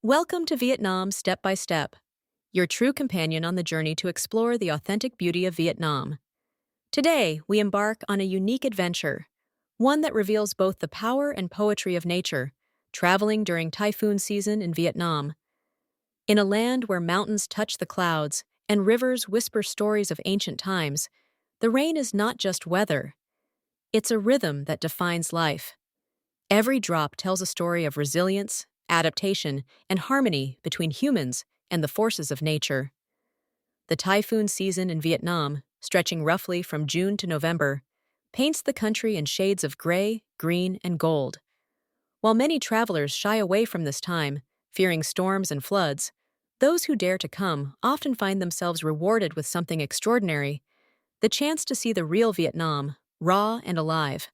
Welcome to Vietnam Step by Step, your true companion on the journey to explore the authentic beauty of Vietnam. Today, we embark on a unique adventure, one that reveals both the power and poetry of nature, traveling during typhoon season in Vietnam. In a land where mountains touch the clouds and rivers whisper stories of ancient times, the rain is not just weather, it's a rhythm that defines life. Every drop tells a story of resilience, adaptation, and harmony between humans and the forces of nature. The typhoon season in Vietnam, stretching roughly from June to November, paints the country in shades of gray, green, and gold. While many travelers shy away from this time, fearing storms and floods, those who dare to come often find themselves rewarded with something extraordinary: the chance to see the real Vietnam, raw and alive.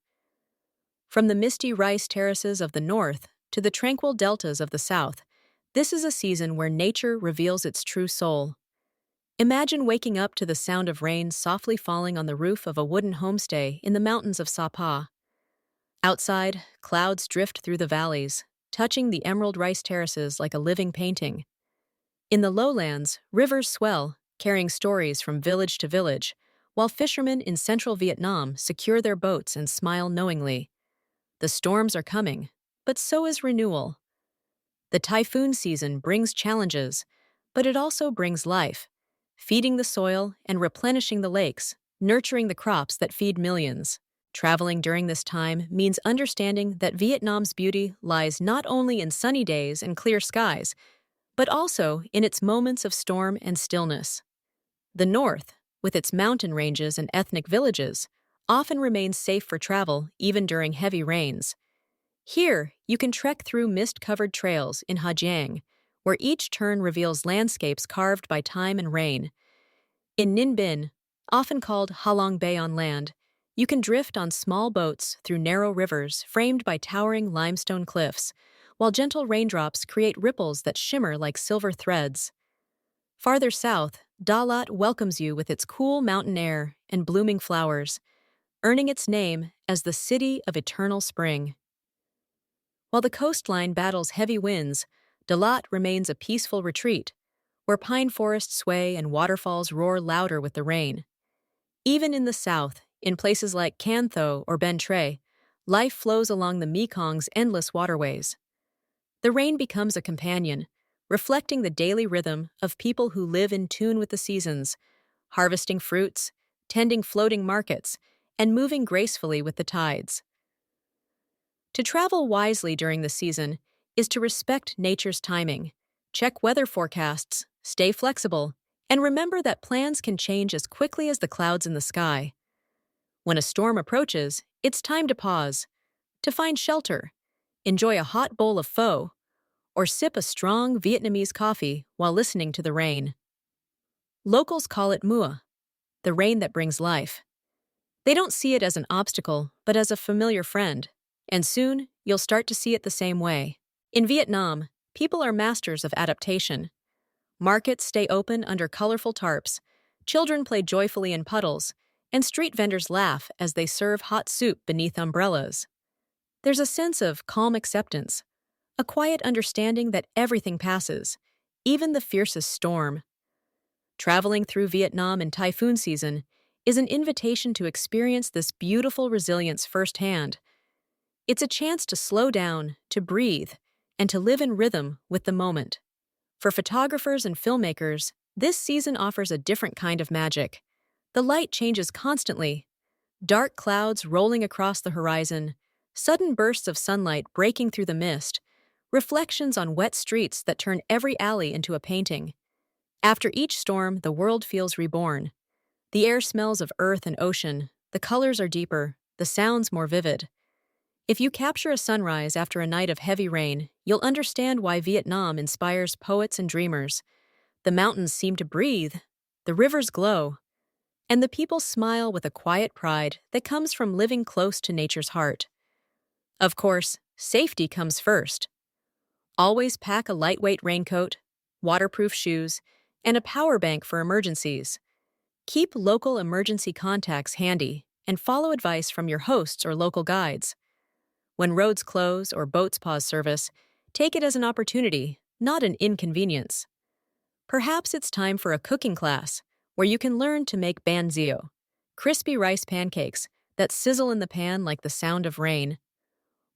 From the misty rice terraces of the north to the tranquil deltas of the south, this is a season where nature reveals its true soul. Imagine waking up to the sound of rain softly falling on the roof of a wooden homestay in the mountains of Sapa. Outside, clouds drift through the valleys, touching the emerald rice terraces like a living painting. In the lowlands, rivers swell, carrying stories from village to village, while fishermen in central Vietnam secure their boats and smile knowingly. The storms are coming, but so is renewal. The typhoon season brings challenges, but it also brings life, feeding the soil and replenishing the lakes, nurturing the crops that feed millions. Traveling during this time means understanding that Vietnam's beauty lies not only in sunny days and clear skies, but also in its moments of storm and stillness. The north, with its mountain ranges and ethnic villages, often remains safe for travel even during heavy rains. Here, you can trek through mist-covered trails in Ha Giang, where each turn reveals landscapes carved by time and rain. In Ninh Binh, often called Ha Long Bay on land, you can drift on small boats through narrow rivers framed by towering limestone cliffs, while gentle raindrops create ripples that shimmer like silver threads. Farther south, Da Lat welcomes you with its cool mountain air and blooming flowers, earning its name as the City of Eternal Spring. While the coastline battles heavy winds, Da Lat remains a peaceful retreat, where pine forests sway and waterfalls roar louder with the rain. Even in the south, in places like Can Tho or Ben Tre, life flows along the Mekong's endless waterways. The rain becomes a companion, reflecting the daily rhythm of people who live in tune with the seasons, harvesting fruits, tending floating markets, and moving gracefully with the tides. To travel wisely during the season is to respect nature's timing, check weather forecasts, stay flexible, and remember that plans can change as quickly as the clouds in the sky. When a storm approaches, it's time to pause, to find shelter, enjoy a hot bowl of pho, or sip a strong Vietnamese coffee while listening to the rain. Locals call it mưa, the rain that brings life. They don't see it as an obstacle, but as a familiar friend, and soon you'll start to see it the same way. In Vietnam, people are masters of adaptation. Markets stay open under colorful tarps, children play joyfully in puddles, and street vendors laugh as they serve hot soup beneath umbrellas. There's a sense of calm acceptance, a quiet understanding that everything passes, even the fiercest storm. Traveling through Vietnam in typhoon season is an invitation to experience this beautiful resilience firsthand. It's a chance to slow down, to breathe, and to live in rhythm with the moment. For photographers and filmmakers, this season offers a different kind of magic. The light changes constantly. Dark clouds rolling across the horizon, sudden bursts of sunlight breaking through the mist, reflections on wet streets that turn every alley into a painting. After each storm, the world feels reborn. The air smells of earth and ocean, the colors are deeper, the sounds more vivid. If you capture a sunrise after a night of heavy rain, you'll understand why Vietnam inspires poets and dreamers. The mountains seem to breathe, the rivers glow, and the people smile with a quiet pride that comes from living close to nature's heart. Of course, safety comes first. Always pack a lightweight raincoat, waterproof shoes, and a power bank for emergencies. Keep local emergency contacts handy and follow advice from your hosts or local guides. When roads close or boats pause service, take it as an opportunity. not an inconvenience. Perhaps it's time for a cooking class where you can learn to make banzio, crispy rice pancakes that sizzle in the pan like the sound of rain.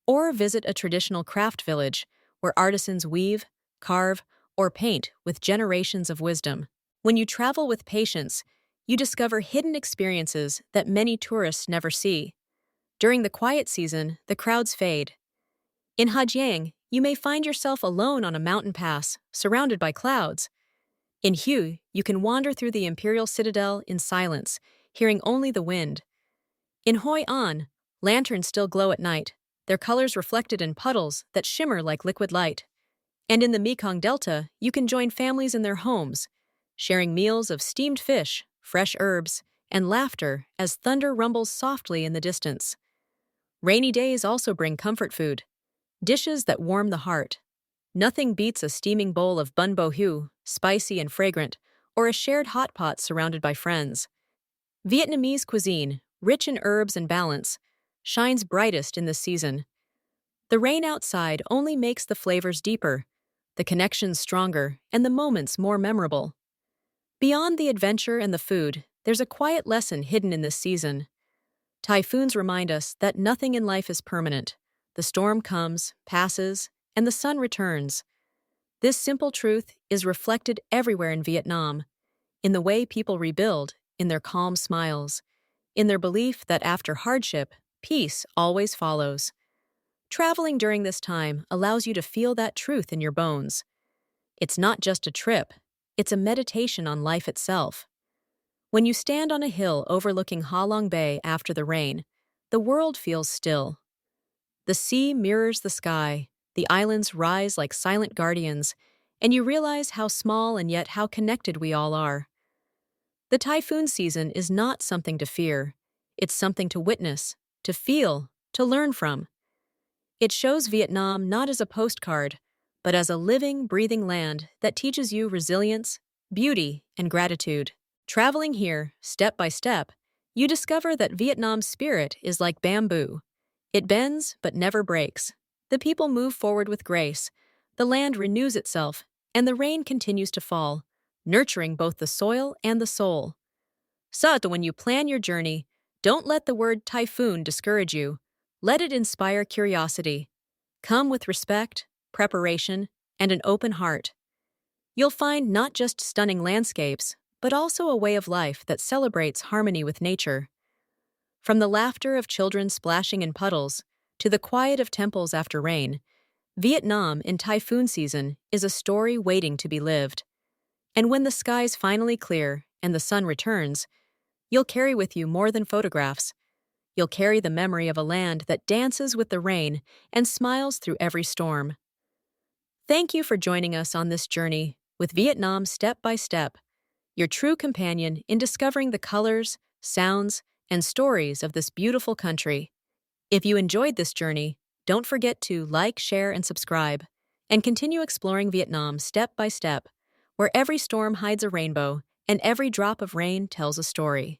Or visit a traditional craft village where artisans weave, carve, or paint with generations of wisdom. When you travel with patience, you discover hidden experiences that many tourists never see. During the quiet season, the crowds fade. In Hajiang, you may find yourself alone on a mountain pass, surrounded by clouds. In Hue, you can wander through the imperial citadel in silence, hearing only the wind. In Hoi An, lanterns still glow at night, their colors reflected in puddles that shimmer like liquid light. And in the Mekong Delta, you can join families in their homes, sharing meals of steamed fish, fresh herbs, and laughter as thunder rumbles softly in the distance. Rainy days also bring comfort food, dishes that warm the heart. Nothing beats a steaming bowl of bun bo hu, spicy and fragrant, or a shared hot pot surrounded by friends. Vietnamese cuisine, rich in herbs and balance, shines brightest in this season. The rain outside only makes the flavors deeper, the connections stronger, and the moments more memorable. Beyond the adventure and the food, there's a quiet lesson hidden in this season. Typhoons remind us that nothing in life is permanent. The storm comes, passes, and the sun returns. This simple truth is reflected everywhere in Vietnam, in the way people rebuild, in their calm smiles, in their belief that after hardship, peace always follows. Traveling during this time allows you to feel that truth in your bones. It's not just a trip, it's a meditation on life itself. When you stand on a hill overlooking Ha Long Bay after the rain, the world feels still. The sea mirrors the sky, the islands rise like silent guardians, and you realize how small and yet how connected we all are. The typhoon season is not something to fear. It's something to witness, to feel, to learn from. It shows Vietnam not as a postcard, but as a living, breathing land that teaches you resilience, beauty, and gratitude. Traveling here, step by step, you discover that Vietnam's spirit is like bamboo. It bends but never breaks. The people move forward with grace, the land renews itself, and the rain continues to fall, nurturing both the soil and the soul. So, when you plan your journey, don't let the word typhoon discourage you. Let it inspire curiosity. Come with respect, preparation, and an open heart. You'll find not just stunning landscapes, but also a way of life that celebrates harmony with nature. From the laughter of children splashing in puddles to the quiet of temples after rain, Vietnam in typhoon season is a story waiting to be lived. And when the skies finally clear and the sun returns, you'll carry with you more than photographs. You'll carry the memory of a land that dances with the rain and smiles through every storm. Thank you for joining us on this journey with Vietnam Step by Step, your true companion in discovering the colors, sounds, and stories of this beautiful country. If you enjoyed this journey, don't forget to like, share, and subscribe, and continue exploring Vietnam step by step, where every storm hides a rainbow and every drop of rain tells a story.